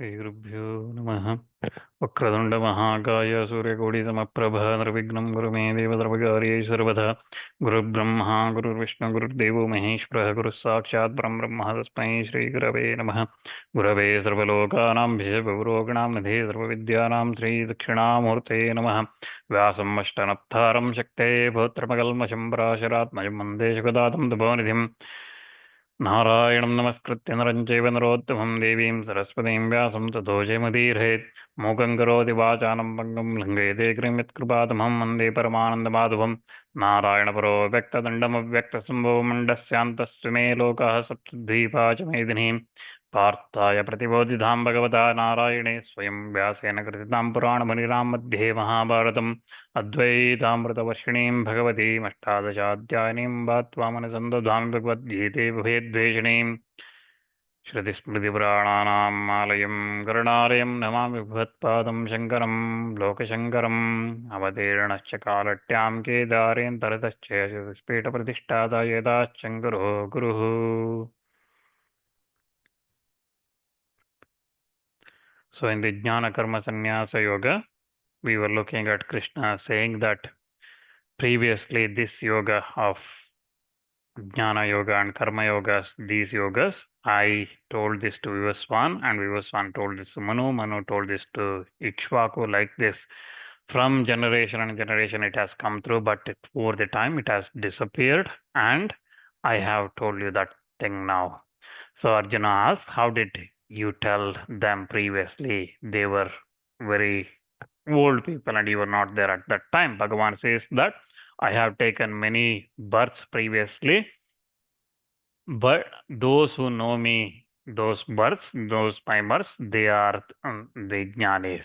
श्रीगुरुभ्यो नमः। वक्रतुण्डमहाकाय सूर्यकोटिसमप्रभा निर्विघ्नं कुरु मे देव सर्वकार्ये सर्वदा। गुरुर्ब्रह्मा गुरुर्विष्णु गुरुर्देवो महेश्वरः गुरुः साक्षात् परब्रह्म तस्मै श्रीगुरवे नमः। गुरवे सर्वलोकानां भिषभुरोगिणां निधे सर्वविद्यानां श्रीदक्षिणामूर्ते नमः। व्यासम् अष्टनप्तारं शक्ते भोत्रमकल्मषं पराशरात्मजं वन्दे जगदातं तपोनिधिम्। नारायणं नमस्कृत्य नरं चैव नरोत्तमं देवीं सरस्वतीं व्यासं ततो जयमुदीरयेत्। मूकं करोति वाचालं पङ्गुं लङ्घयते कृमित्कृपातमं वन्दे परमानन्दमाधवं। नारायणपरो व्यक्तदण्डमव्यक्तसम्भवमण्डस्यान्तस्य मे लोकः सप्तद्वीपा च मेदिनीं। पार्थाय प्रतिबोधितां भगवता नारायणे स्वयं व्यासेन कृतितां पुराणमुनिनां मध्ये महाभारतम् अद्वैतामृतवर्षिणीं भगवतीमष्टादशाध्यायिनीं वात्वामनसन्दधामि भगवद्गीते भवेद्वेषिणीं। श्रुतिस्मृतिपुराणानाम् आलयं करुणालयं नमामि भगवत्पादं शङ्करं लोकशङ्करम्। अवतीर्णश्च कालट्यां केदारेन्तरतश्च स्फीटप्रतिष्ठाता यदाश्चङ्करो गुरुः। So in the Jnana-Karma-Sanyasa yoga, we were looking at Krishna saying that previously this yoga of Jnana Yoga and Karma Yogas, these yogas, I told this to Vivaswan and Vivaswan told this to Manu, Manu told this to Ikshvaku, like this. From generation and generation it has come through, but over the time it has disappeared, and I have told you that thing now. So Arjuna asked, how did you tell them previously? They were very old people and you were not there at that time. Bhagavan says that I have taken many births previously, but those who know me, those births, those my births, they are the jnanis.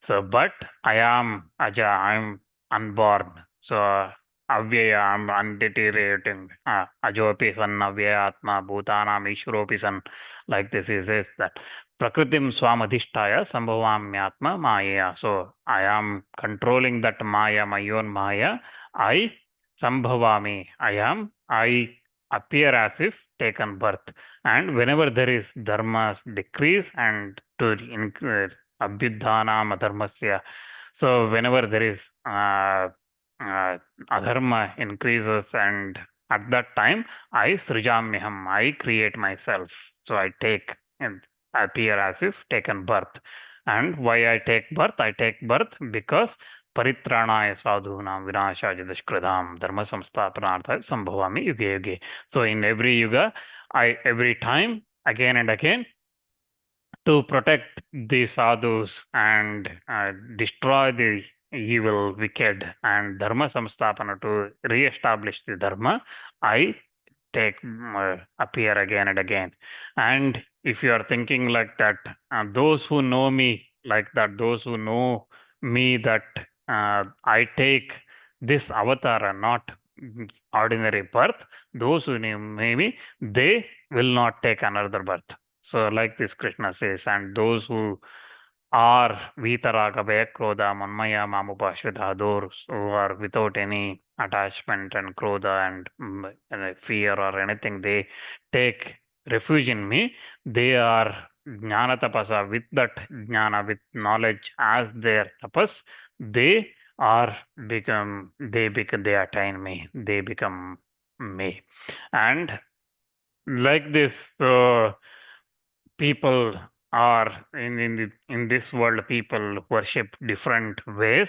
So, but I am Aja, I am unborn. So, Avyaya, I am undeteriorating. Ajopi san Avyaya Atma Bhutanam Ishropi san. Like this, he says that Prakritim Swamadhishtaya Sambhavamyatma Maya. So, I am controlling that Maya, my own Maya. I Sambhavami. I appear as if taken birth. And whenever there is dharma's decrease and to increase abhyudhanam adharmasya. So whenever there is adharma increases, and at that time I srijamyaham, I create myself. So I take and appear as if taken birth. And why I take birth? I take birth because Paritranaya sadhunam vinashaja dushkridam dharma samsthapanartha sambhavami yuge yuge. So in every yuga, every time, again and again, to protect the sadhus and destroy the evil, wicked, and dharma samsthapana, to re-establish the dharma, I take appear again and again. And if you are thinking like that, those who know me like that, those who know me that I take this avatar, not ordinary birth, those who know me, they will not take another birth. So like this Krishna says, and those who are vitaraga krodha manmaya mamupashritha, those who are without any attachment and krodha and fear or anything, they take refuge in me. They are jnana tapasa, with that jnana, with knowledge as their tapas, they attain me, they become me. And like this, people are in this world, people worship different ways,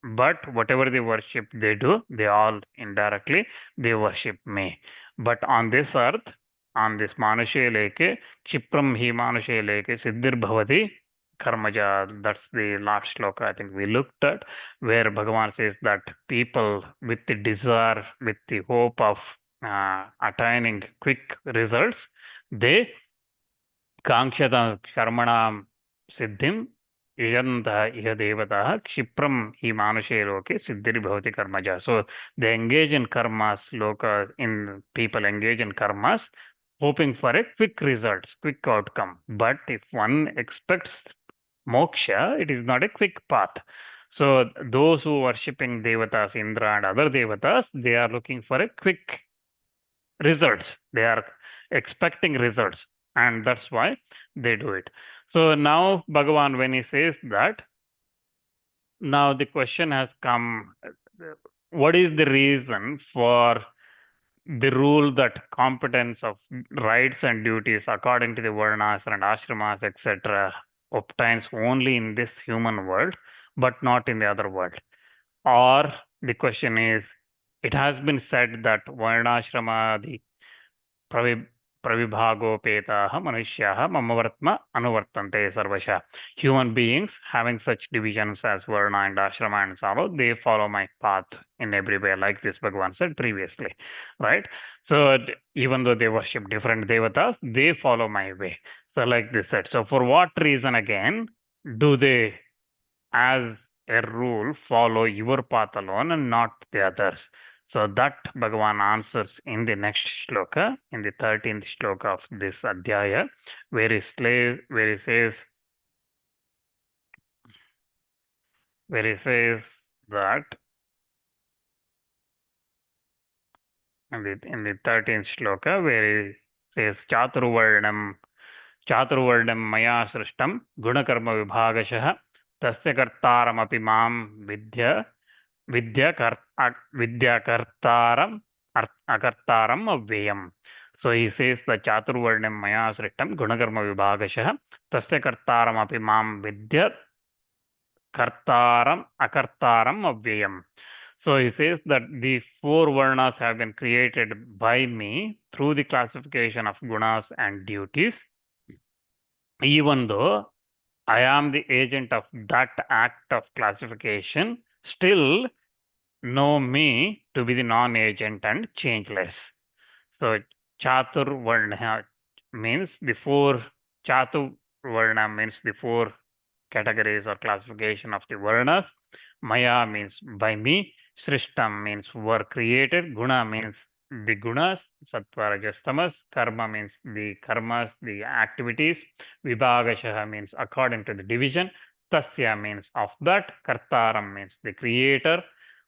but whatever they worship, they do, they all indirectly, they worship me. But on this earth, on this manushe leke, Kshipram hi manushe leke siddhir bhavati karmaja. That's the last shloka I think we looked at, where Bhagavan says that people with the desire, with the hope of attaining quick results, they Kankshata karmanam siddhim yajanta iha devataha kshipram hi manushe loke siddhiri bhavati karmaja. So they engage in karmas, in people engage in karmas, hoping for a quick result, quick outcome. But if one expects moksha, it is not a quick path. So those who are worshipping devatas, Indra and other devatas, they are looking for a quick results. They are expecting results. And that's why they do it. So now Bhagavan, when he says that, now the question has come, what is the reason for the rule that competence of rights and duties according to the Varnas and Ashramas, etc., obtains only in this human world, but not in the other world? Or the question is, it has been said that Varnashrama, the pravibhagopetaha manushyah mamavartma anuvartante sarvasha. Human beings having such divisions as Varna and Ashrama and Salo, they follow my path in every way, like this Bhagavan said previously, right? So even though they worship different devatas, they follow my way. So like this said. So for what reason again do they, as a rule, follow your path alone and not the others? So that Bhagavan answers in the next shloka, in the 13th shloka of this adhyaya, where he says that in the 13th shloka, where he says चातुर्वर्णं मया सृष्टं गुणकर्मविभागशः तस्य कर्तारमपि मां विद्याकर्तारम् अकर्तारम् अव्ययम्. So he says the चातुर्वर्णं मया सृष्टं गुणकर्मविभागशः तस्य कर्तारमपि मां विद्याकर्तारम् अकर्तारम् अव्ययम्. So he says that the four varnas have been created by me through the classification of gunas and duties. Even though I am the agent of that act of classification, still know me to be the non-agent and changeless. So Chaturvarna means the four categories or classification of the varnas. Maya means by me. Srishtam means were created. Guna means the gunas, sattva, rajas, tamas. Karma means the karmas, the activities. Vibhagashaha means according to the division. Tasya means of that. Kartaram means the creator.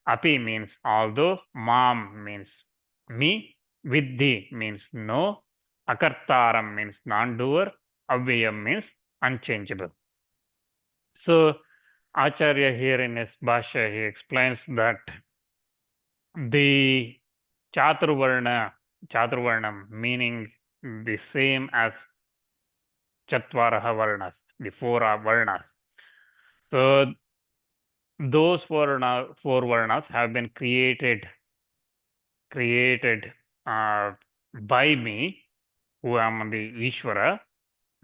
Api means although. Mam means me. Viddhi means no. Akartaram means non-doer. Avyayam means unchangeable. So Acharya here in his Bhashya, he explains that the Chaturvarnam meaning the same as Chatvaraha Varnas, the four Varnas. So those four Varnas have been created by me, who am the Ishvara,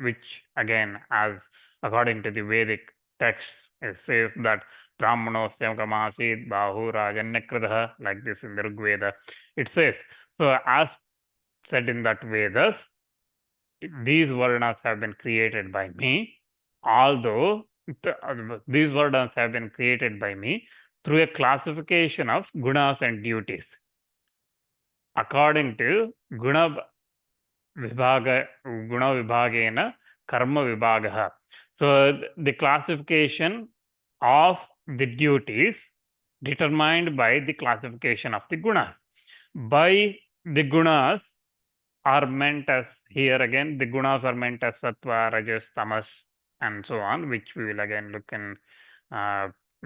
which again, as according to the Vedic text, it says that Brahmano Syamkamasid Bahu Rajanyakridaha, like this in the Rig Veda. It says, so as said in that Vedas, these Varnas have been created by me, although these Varnas have been created by me through a classification of gunas and duties. According to Guna Vibhagena Karma Vibhagaha. So the classification of the duties determined by the classification of the gunas. By the gunas are meant as, here again, the gunas are meant as sattva, rajas, tamas, and so on, which we will again look in,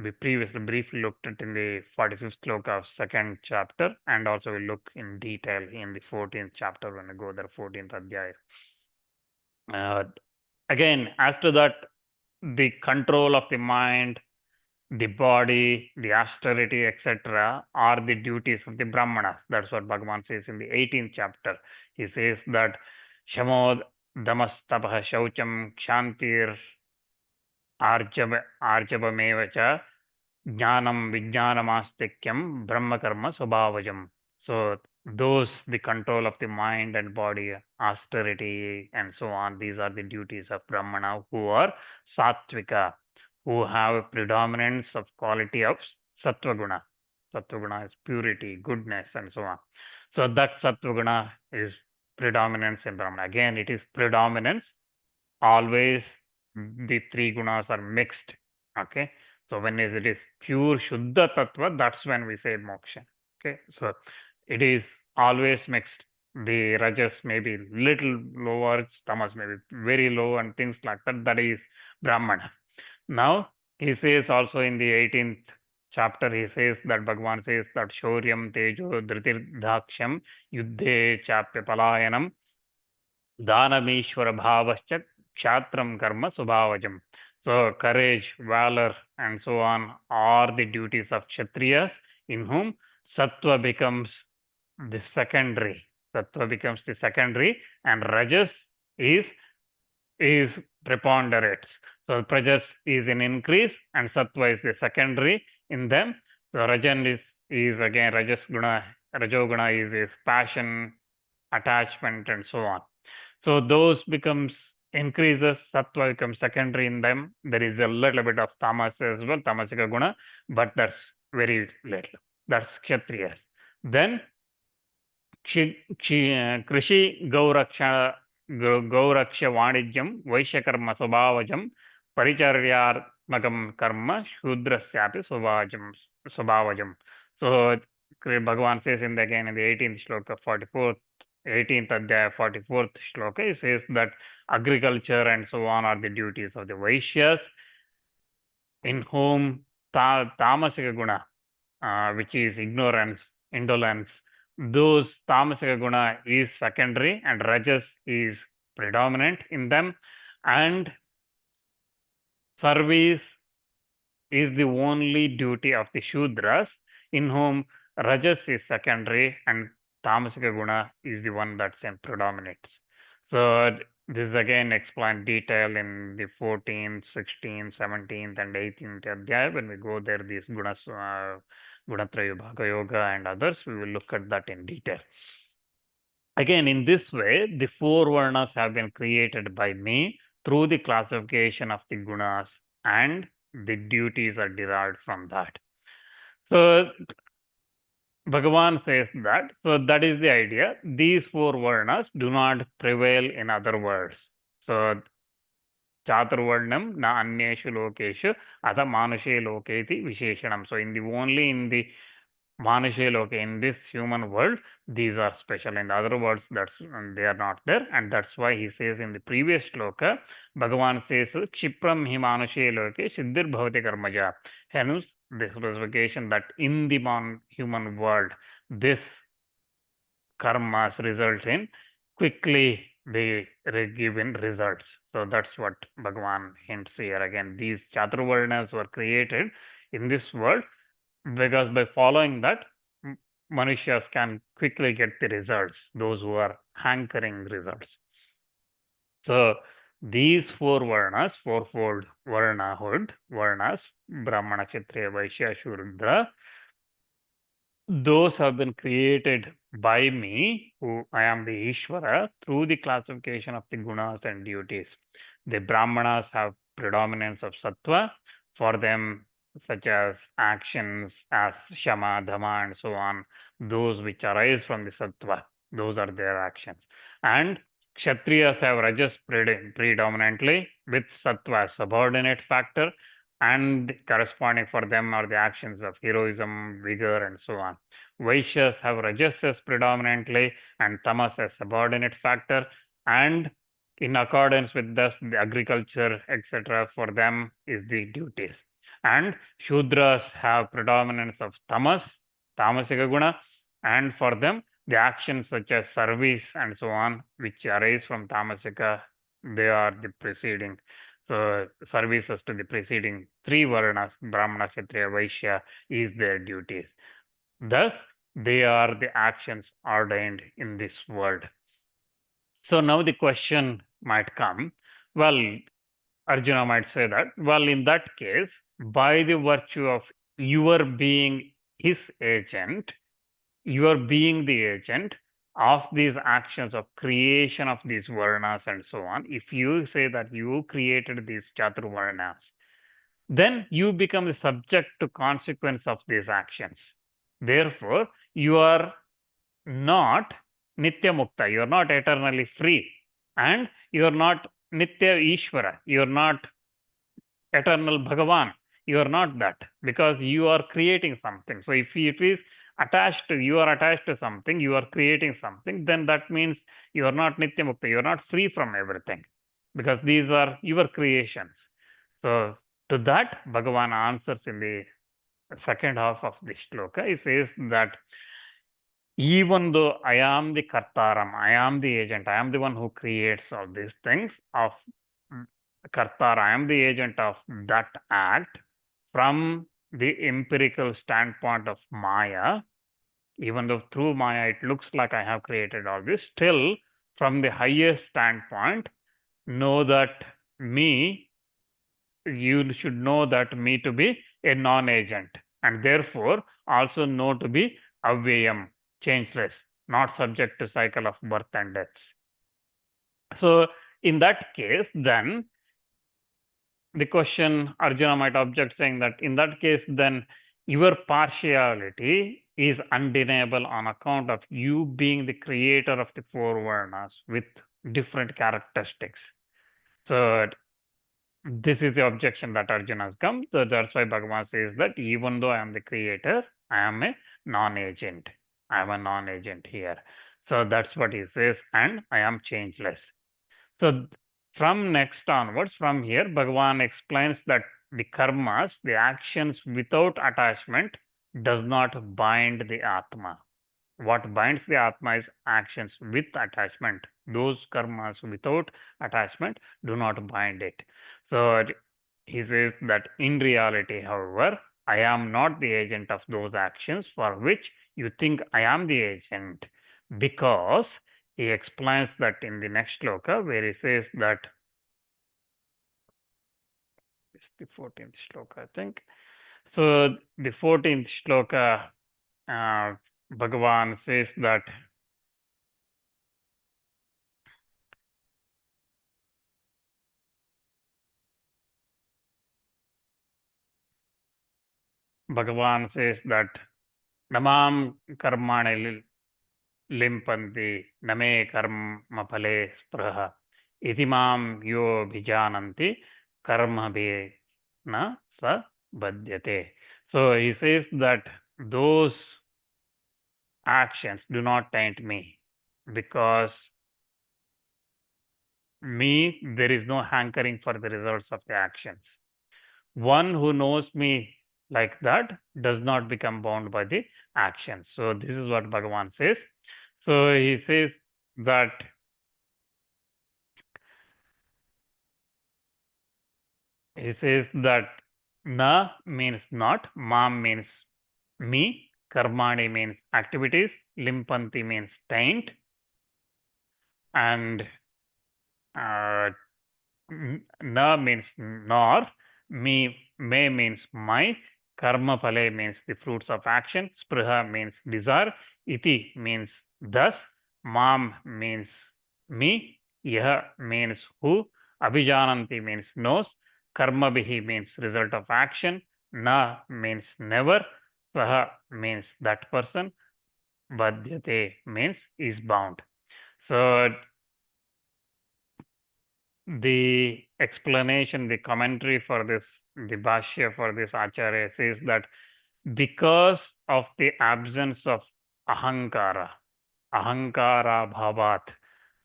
we previously briefly looked at in the 45th sloka of second chapter, and also we'll look in detail in the 14th chapter when we go there, 14th adhyaya. Again, as to that, the control of the mind, the body, the austerity, etc., are the duties of the Brahmanas. That's what Bhagavan says in the 18th chapter. He says that Shamod, Damastapah, Shaucham, Kshantir, Arjavamevacha, Jnanam, Vijnanamastikyam, Brahma Karma, Swabhavajam. So those, the control of the mind and body, austerity, and so on, these are the duties of Brahmana who are Sattvika, who have predominance of quality of Sattvaguna. Sattvaguna is purity, goodness, and so on. So that Sattvaguna is predominance in Brahmana. Again, it is predominance. Always the three gunas are mixed. Okay. So when it is pure Shuddha Tattva, that's when we say moksha. Okay. So it is always mixed. The rajas may be little lower, tamas may be very low, and things like that. That is Brahmana. Now, he says also in the 18th chapter, he says that Bhagavan says that Shauryam Tejo Dhritir Yuddhe Chapya Palayanam Dhanamishwara Bhavascha Kshatram Karma Subhavajam. So, courage, valor, and so on are the duties of Kshatriyas, in whom Sattva becomes the secondary. Sattva becomes the secondary, and Rajas is preponderates. So Rajas is in increase, and Sattva is the secondary in them. So Rajan is again Rajas Guna, Rajoguna is passion, attachment, and so on. So those becomes increases, Sattva becomes secondary in them. There is a little bit of Tamas as well, Tamasika Guna, but that's very little. That's Kshatriyas. Then Krishi Gauraksha Vaണിജ്യം Vaishyakarma Swabhavajam Paricharyarmakam Karma Shudrasyapi Swabhavajam. So Bhagavan says in the 18th shloka, 18th adhyaya, 44th shloka, he says that agriculture and so on are the duties of the Vaishyas, in whom Tamasika Guna, which is ignorance, indolence, those Tamasika Guna is secondary and Rajas is predominant in them, and service is the only duty of the Shudras, in whom Rajas is secondary and Tamasika Guna is the one that predominates. So this is again explained detail in the 14th, 16th, 17th, and 18th adhyaya. When we go there, these gunas, Gunatraya Bhaga Yoga and others, we will look at that in detail. Again, in this way, the four Varnas have been created by me through the classification of the gunas, and the duties are derived from that. So Bhagavan says that, so that is the idea. These four Varnas do not prevail in other worlds. So Chaturvarnam na anyeshu lokeshu atha manushe loketi visheshanam. So only in the manushe loke, in this human world, these are special. In other words, they are not there, and that's why he says in the previous shloka, Bhagavan says, Kshipram hi manushe loke siddhir bhavati karmaja. Hence, this specification that in the human world, this karmas result in quickly they give in results. So that's what Bhagavan hints here. Again, these Chaturvarnas were created in this world because by following that, Manushas can quickly get the results, those who are hankering results. So these four Varnas, fourfold Varnas, Brahmana, Kshatriya, Vaishya, Shudra, those have been created by me, who I am the Ishvara, through the classification of the gunas and duties. The Brahmanas have predominance of Sattva. For them, such as actions as Shama, Dhamma, and so on, those which arise from the Sattva, those are their actions. And Kshatriyas have Rajas predominantly, with Sattva as subordinate factor, and corresponding for them are the actions of heroism, vigor, and so on. Vaishyas have Rajas as predominantly and Tamas as subordinate factor, and in accordance with this, the agriculture, etc., for them is the duties. And Shudras have predominance of Tamasika Guna, and for them, the actions such as service and so on, which arise from Tamasika, they are the preceding. So, services to the preceding three Varnas, Brahmana, Kshatriya, Vaishya, is their duties. Thus, they are the actions ordained in this world. So now the question might come, well, Arjuna might say that, well, in that case, by the virtue of your being his agent, you are being the agent of these actions of creation of these Varnas and so on. If you say that you created these Chaturvarnas, then you become the subject to consequence of these actions. Therefore, you are not Nitya Mukta, you are not eternally free, and you are not Nitya Ishvara, you are not eternal Bhagavan, you are not that, because you are creating something. So if it is you are attached to something, you are creating something, then that means you are not Nitya Mukta, you are not free from everything, because these are your creations. So to that, Bhagavan answers in the second half of the shloka. He says that even though I am the Kartaram, I am the agent, I am the one who creates all these things of Kartara, I am the agent of that act from the empirical standpoint of Maya, even though through Maya it looks like I have created all this, still from the highest standpoint, know that me, you should know that me to be a non-agent, and therefore also know to be avyayam, changeless, not subject to cycle of birth and death. So in that case, then the question Arjuna might object, saying that in that case, then your partiality is undeniable on account of you being the creator of the four Varnas with different characteristics. So this is the objection that Arjuna has come. So that's why Bhagavan says that even though I am the creator, I am a non-agent. I am a non-agent here. So that's what he says, and I am changeless. So from next onwards, from here, Bhagavan explains that the karmas, the actions without attachment, does not bind the Atma. What binds the Atma is actions with attachment. Those karmas without attachment do not bind it. So he says that in reality, however, I am not the agent of those actions for which you think I am the agent, because he explains that in the next shloka, where he says that, it's the 14th shloka, I think. So the 14th shloka, Bhagavan says that namam karmani limpanti name karma phale spraha itimam yo bhijananti karma bhe na sa badhyate. So he says that those actions do not taint me, because me, there is no hankering for the results of the actions. One who knows me like that does not become bound by the actions. So this is what Bhagavan says. So he says that na means not, mam means me, karmani means activities, limpanti means taint, and na means nor, me means my, karma phale means the fruits of action, spriha means desire, iti means thus, mam means me, yah means who, abhijananti means knows, karma bihi means result of action, na means never, saha means that person, badhyate means is bound. So the explanation, the commentary for this, the Bhashya for this Acharya says that because of the absence of ahankara bhavat,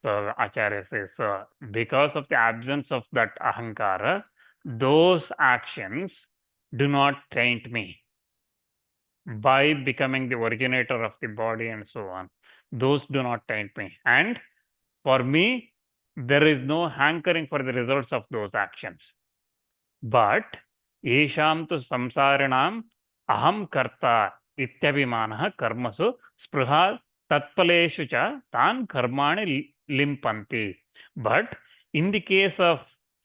so Acharya says, so because of the absence of that ahankara, those actions do not taint me by becoming the originator of the body and so on. Those do not taint me. And for me, there is no hankering for the results of those actions. But yesham tu samsarinam aham karta ityabhimanah karmasu spruha tatpaleshu cha tan karmani limpanti. But in the case of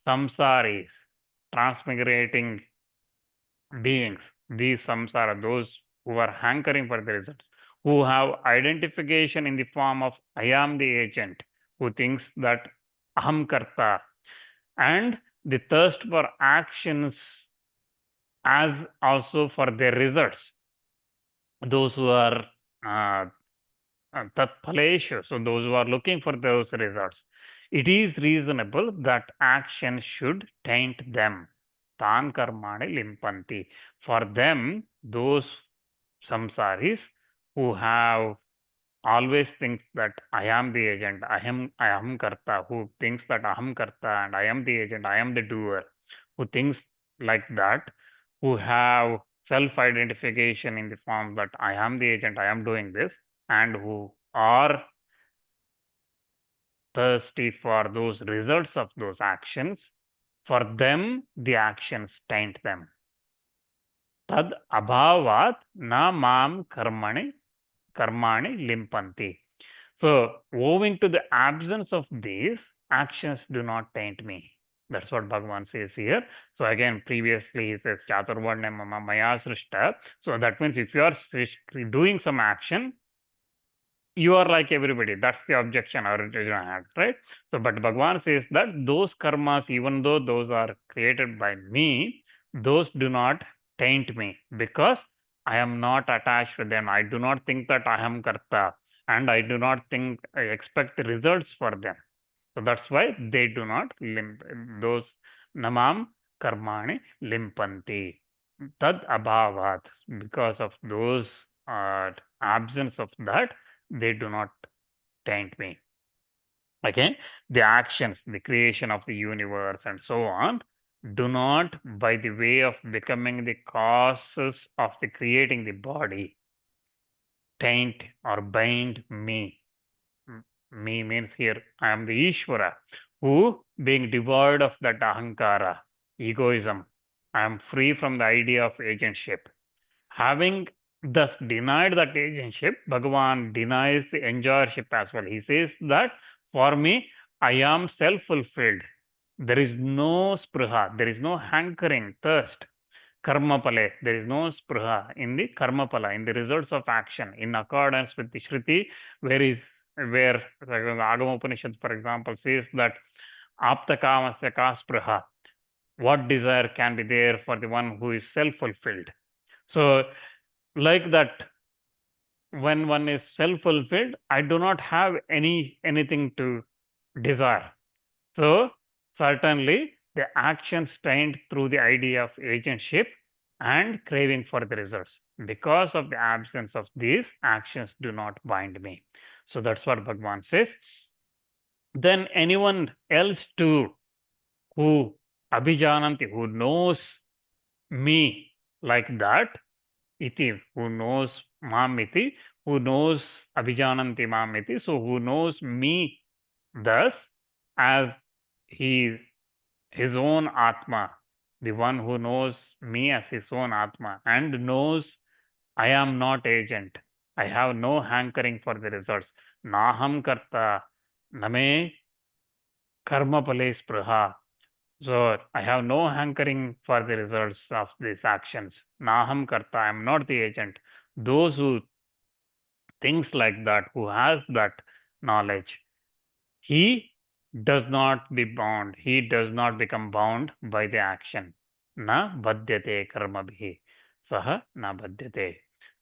samsaris, transmigrating beings, these samsara, those who are hankering for the results, who have identification in the form of I am the agent, who thinks that aham karta, and the thirst for actions as also for their results, those who are tatphaleshu, so those who are looking for those results, it is reasonable that action should taint them. Tan karmani limpanti. For them, those samsaris, who have always thinks that I am the agent, I am karta, who thinks that aham karta and I am the agent, I am the doer, who thinks like that, who have self-identification in the form that I am the agent, I am doing this, and who are thirsty for those results of those actions, for them the actions taint them. Tad abhavat na mam karmani limpanti. So, owing to the absence of these, actions do not taint me. That's what Bhagavan says here. So again, previously he says, Chaturvarna maya srishta. So that means if you are doing some action, you are like everybody. That's the objection Arjuna had, right? So, but Bhagavan says that those karmas, even though those are created by me, those do not taint me because I am not attached to them. I do not think that I am karta, and I do not think I expect the results for them. So that's why they do not those namam karmani limpanti. Tad abhavat, because of those absence of that, they do not taint me. Okay, the actions, the creation of the universe and so on, do not, by the way of becoming the causes of the creating the body, taint or bind me. Me means here I am the Ishvara, who, being devoid of that ahankara, egoism, I am free from the idea of agentship. Having thus denied that agentship, Bhagavan denies the enjoyership as well. He says that for me, I am self-fulfilled. There is no spruha, there is no hankering, thirst. Karma pale, there is no spruha in the karma pala, in the results of action, in accordance with the Shruti, where Agama Upanishad, for example, says that apta kamasya ka spruha. What desire can be there for the one who is self-fulfilled? So, like that, when one is self-fulfilled, I do not have anything to desire. So, certainly, the actions taint through the idea of agentship and craving for the results. Because of the absence of these, actions do not bind me. So that's what Bhagavan says. Then anyone else too, who abhijananti, who knows me like that, iti, who knows mamiti, who knows abhijananti mamiti, so who knows me thus as his own Atma, the one who knows me as his own Atma and knows I am not agent. I have no hankering for the results. Naham karta, name karma pale spruha. So I have no hankering for the results of these actions. Naham karta, I am not the agent. Those who thinks like that, who has that knowledge, he does not be bound. He does not become bound by the action. Na badyate karmabhi. Saha na badyate.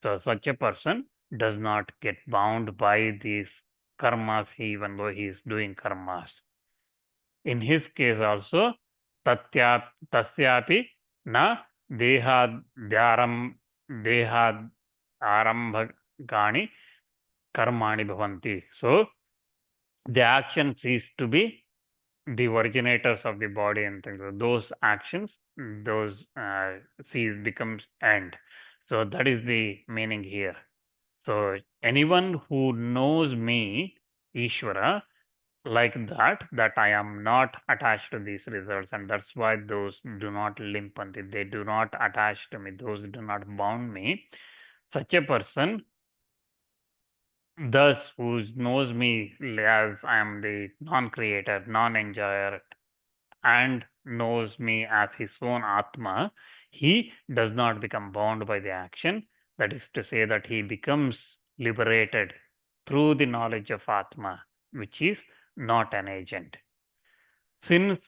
So such a person does not get bound by these karmas even though he is doing karmas. In his case also, tasyapi na dehad arambhagani karmani bhavanti. So the action cease to be the originators of the body and things. Those actions, those cease becomes end. So that is the meaning here. So anyone who knows me, Ishvara, like that I am not attached to these results, and that's why those do not limpanti, they do not attach to me, those do not bound me. Such a person, thus who knows me as I am the non-creator, non-enjoyer, and knows me as his own Atma, he does not become bound by the action. That is to say that he becomes liberated through the knowledge of Atma, which is not an agent. Since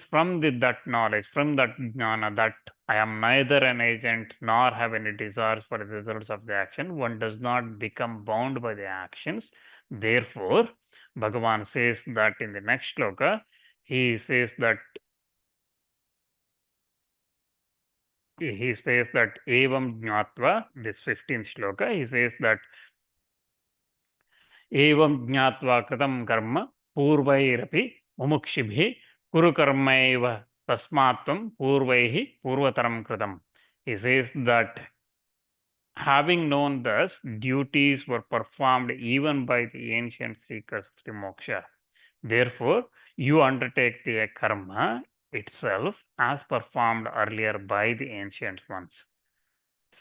from that knowledge, from that jnana, that I am neither an agent nor have any desires for the results of the action, one does not become bound by the actions. Therefore, Bhagavan says that in the next shloka, he says that he says that evam jnatva, this 15th shloka, he says that evam jnatva kritam karma purvairapi mumukshibhi kuru karmaiva tasmatvam purvaihi purvataram kritam. He says that having known thus, duties were performed even by the ancient seekers of the moksha. Therefore, you undertake the karma itself as performed earlier by the ancient ones.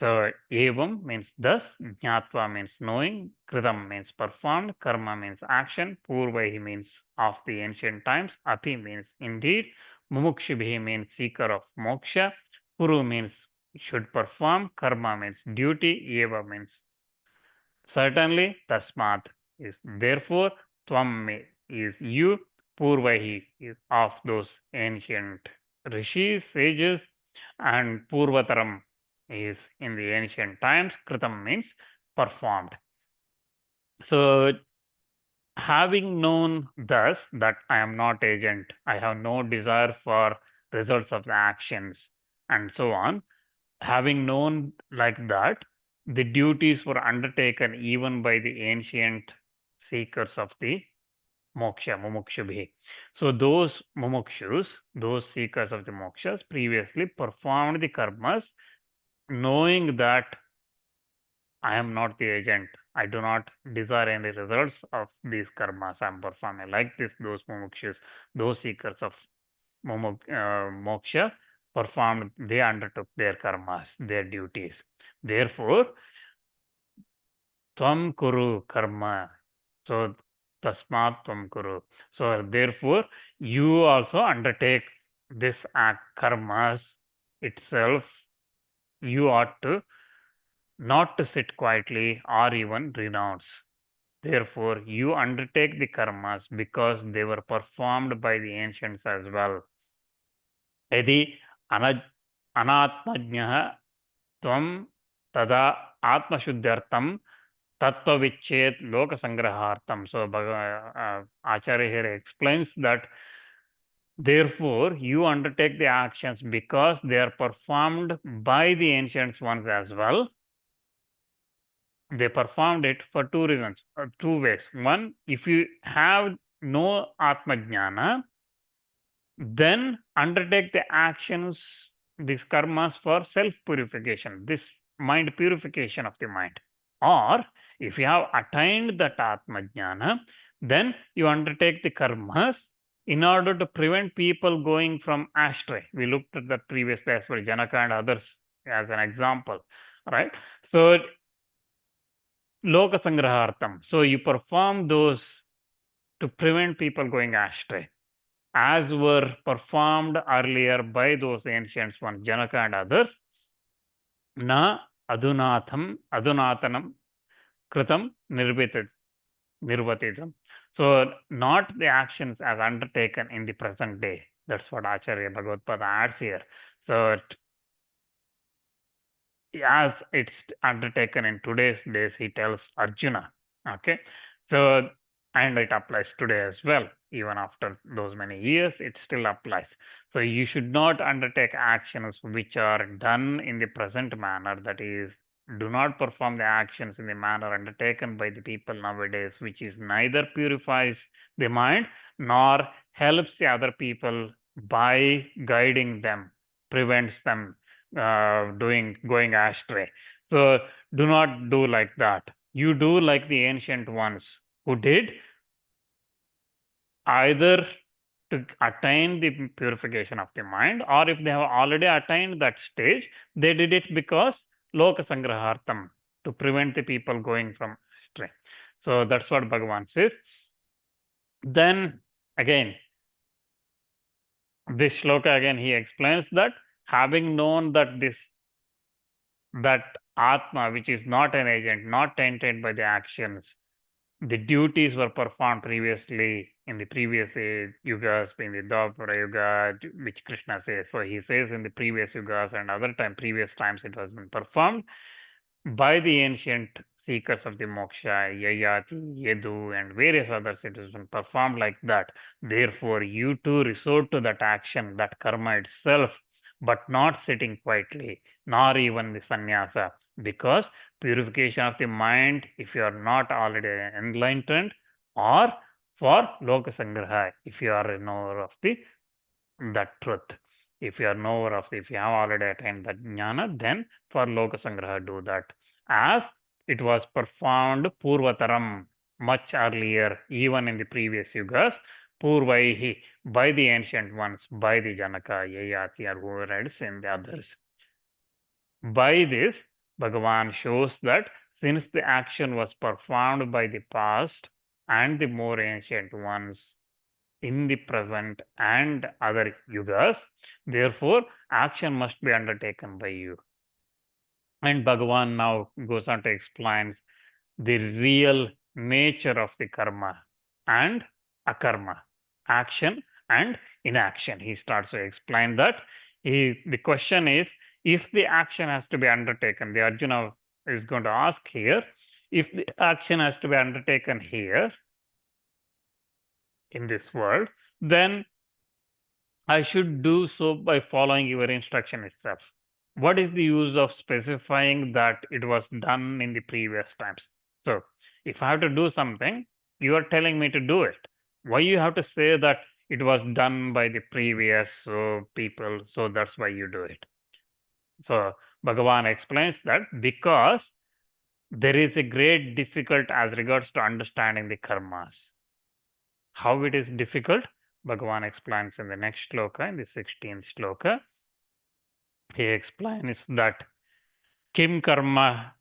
So, evam means thus, jnatva means knowing, kritam means performed, karma means action, purvaihi means of the ancient times, api means indeed, mumukshibhi means seeker of moksha, kuru means should perform, karma means duty, eva means certainly, tasmat is therefore, tvam is you, purvaihi is of those ancient rishis, sages, and purvataram is in the ancient times, kritam means performed. So, having known thus that I am not agent, I have no desire for results of the actions, and so on, having known like that, the duties were undertaken even by the ancient seekers of the moksha, mumukshubhi. So those mumukshus, those seekers of the mokshas, previously performed the karmas, knowing that I am not the agent. I do not desire any results of these karmas I am performing. Like this, those mumukshus, those seekers of moksha, performed, they undertook their karmas, their duties. Therefore, tvam kuru karma. So, tasmat tvam kuru. So, therefore, you also undertake this act, karmas itself. You ought to not to sit quietly or even renounce. Therefore, you undertake the karmas because they were performed by the ancients as well. Yadi anatmajnah tvam tada atmashuddhyartam tattva-vicched loka-sangrahartam. So, Acharya here explains that therefore, you undertake the actions because they are performed by the ancient ones as well. They performed it for two reasons, two ways. One, if you have no Atma Jnana, then undertake the actions, these karmas for self-purification, this mind purification of the mind. Or, if you have attained that Atma Jnana, then you undertake the karmas in order to prevent people going from astray. We looked at that previous class for Janaka and others as an example, right? So, loka-sangrahartam. So, you perform those to prevent people going astray, as were performed earlier by those ancients ones, Janaka and others. Na adunatanam kritam nirvatitam. So, not the actions as undertaken in the present day. That's what Acharya Bhagavad adds here. So, as it's undertaken in today's days, he tells Arjuna. Okay. So, and it applies today as well. Even after those many years, it still applies. So, you should not undertake actions which are done in the present manner, that is, do not perform the actions in the manner undertaken by the people nowadays, which is neither purifies the mind nor helps the other people by guiding them, prevents them going astray. So do not do like that. You do like the ancient ones who did, either to attain the purification of the mind, or if they have already attained that stage, they did it because loka-sangrahartam, to prevent the people going from astray. So that's what Bhagavan says. Then again, this shloka again he explains that having known that that Atma, which is not an agent, not tainted by the actions, the duties were performed previously in the previous yugas, in the Dwapara Yuga, which Krishna says. So he says in the previous yugas and other previous times it has been performed by the ancient seekers of the moksha, Yayati, Yedu, and various others. It has been performed like that. Therefore, you too resort to that action, that karma itself, but not sitting quietly, nor even the sannyasa. Because purification of the mind, if you are not already enlightened, or for loka sangraha, if you are a knower of that truth. If you are knower of, if you have already attained that jnana, then for loka sangraha do that. As it was performed purvataram, much earlier, even in the previous yugas, purvaihi, by the ancient ones, by the Janaka, Yayati, or whoever else and the others. By this, Bhagavan shows that since the action was performed by the past and the more ancient ones in the present and other yugas, therefore action must be undertaken by you. And Bhagavan now goes on to explain the real nature of the karma and akarma, action and inaction. He starts to explain that. The question is, if the action has to be undertaken, the Arjuna is going to ask here, if the action has to be undertaken here in this world, then I should do so by following your instruction itself. What is the use of specifying that it was done in the previous times? So, if I have to do something, you are telling me to do it. Why you have to say that it was done by the previous people, so that's why you do it? So, Bhagavan explains that because there is a great difficulty as regards to understanding the karmas. How it is difficult? Bhagavan explains in the next shloka, in the 16th shloka. He explains that kim karma,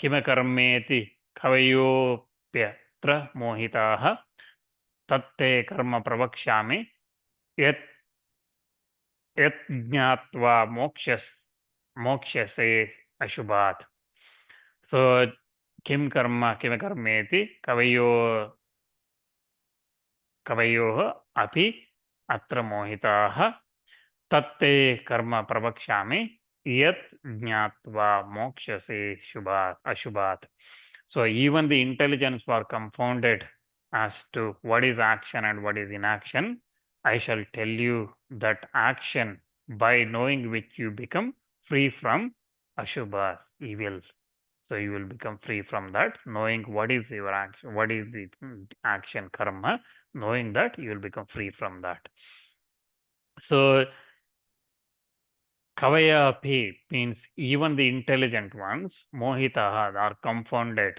kima karmeti kavayopyatra mohitaha tatte karma pravakshami yat jnatva mokshase ashubhat. So, kim karma, kima karmeti kavayoh api atra mohitaha tatte karma pravakshami yat jnatva mokshase ashubhat. So even the intelligence were confounded as to what is action and what is inaction. I shall tell you that action, by knowing which you become free from ashubha, evil. So you will become free from that, knowing what is your action, what is the action karma, knowing that you will become free from that. So Kavaya api means even the intelligent ones, mohitaha, are confounded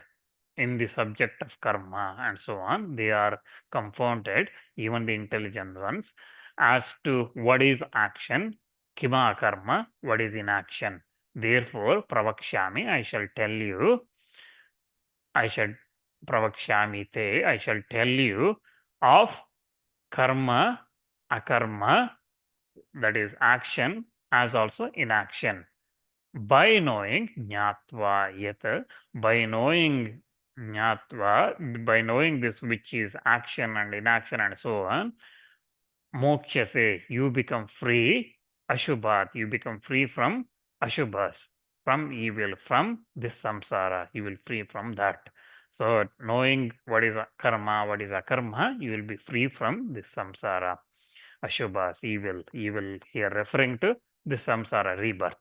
in the subject of karma and so on. They are confounded, even the intelligent ones, as to what is action, kima karma, what is inaction. Therefore, pravakshami, I shall tell you, pravakshami te, I shall tell you of karma, akarma, that is action, as also inaction. By knowing jnatva yat, by knowing jnatva, by knowing this which is action and inaction and so on, mokshase, you become free, ashubhat, you become free from ashubhas, from evil, from this samsara, you will free from that. So knowing what is karma, what is akarma, you will be free from this samsara. Ashubhas, evil here referring to the samsara, rebirth.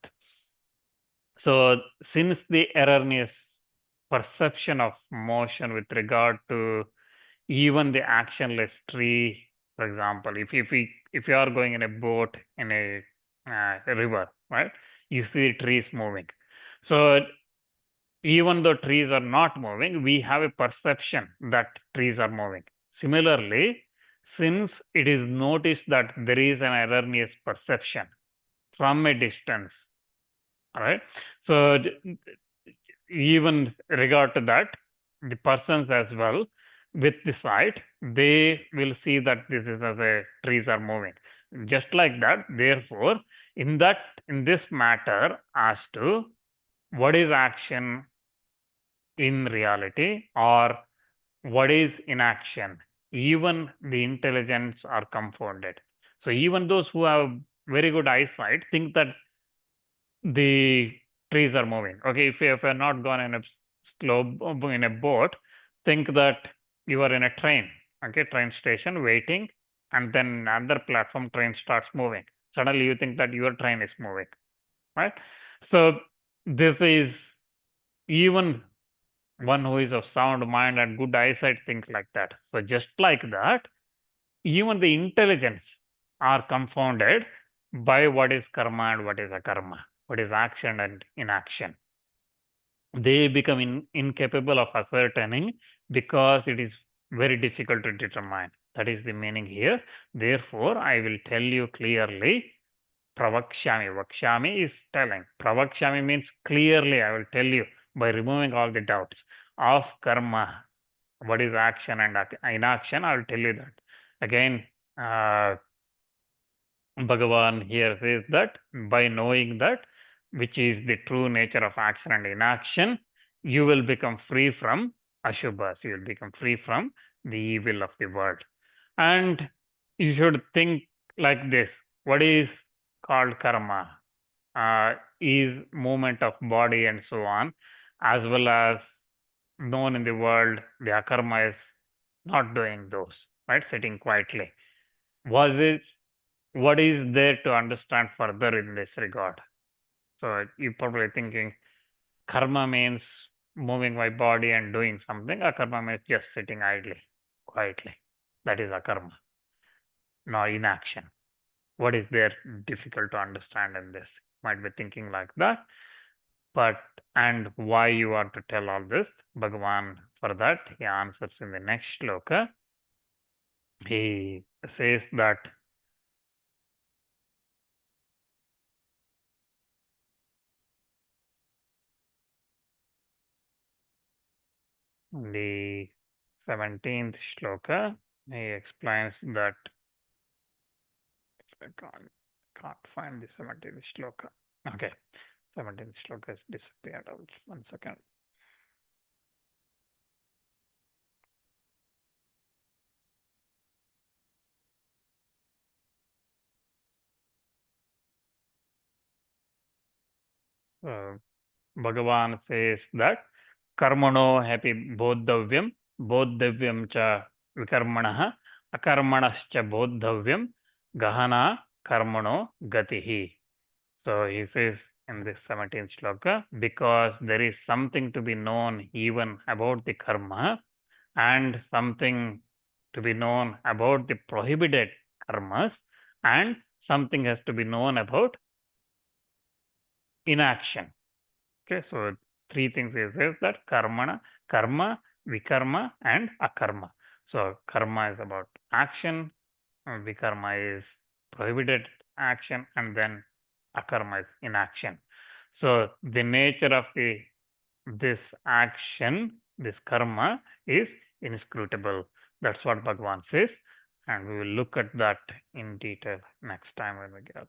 So since the erroneous perception of motion with regard to even the actionless tree, for example, if you are going in a boat in a river, right, you see trees moving. So even though trees are not moving, we have a perception that trees are moving. Similarly, since it is noticed that there is an erroneous perception from a distance, all right, so even regard to that, the persons as well, with the sight, they will see that this is as a trees are moving. Just like that, therefore, in this matter as to what is action in reality or what is inaction, even the intelligence are confounded. So even those who have very good eyesight think that the trees are moving. Okay, if you are not gone in a boat, think that you are in a train, okay, train station waiting, and then another platform train starts moving. suddenly you think that your train is moving, right? So this is even one who is of sound mind and good eyesight thinks like that. So just like that, even the intelligence are confounded by what is karma and what is akarma, what is action and inaction. They become incapable of ascertaining because it is very difficult to determine. That is the meaning here. Therefore, I will tell you clearly. Pravakshami. Vakshami is telling. Pravakshami means clearly I will tell you by removing all the doubts of karma. What is action and inaction? I will tell you that. Again, Bhagavan here says that by knowing that which is the true nature of action and inaction, you will become free from ashubhas. You will become free from the evil of the world. And you should think like this. What is called karma? Is movement of body and so on, as well as known in the world, the akarma is not doing those, right? Sitting quietly. What is there to understand further in this regard? So you're probably thinking karma means moving my body and doing something. Akarma means just sitting idly, quietly. That is akarma, not inaction. What is there difficult to understand in this? Might be thinking like that. But, and why you want to tell all this? Bhagavan, for that, he answers in the next shloka. He says that the 17th shloka, he explains that I can't find the 17th shloka. Okay, 17th shloka has disappeared. One second. Bhagavan says that karmano happy bodhavyam cha vikarmanah, akarmanascha bodhavyam, gahana karmano gatihi. So he says in this 17th shloka, because there is something to be known even about the karma and something to be known about the prohibited karmas and something has to be known about inaction. Okay, so three things he says that karma, vikarma, and akarma. So karma is about action, vikarma is prohibited action, and then akarma is inaction. So the nature of this action, this karma, is inscrutable. That's what Bhagavan says, and we will look at that in detail next time when we get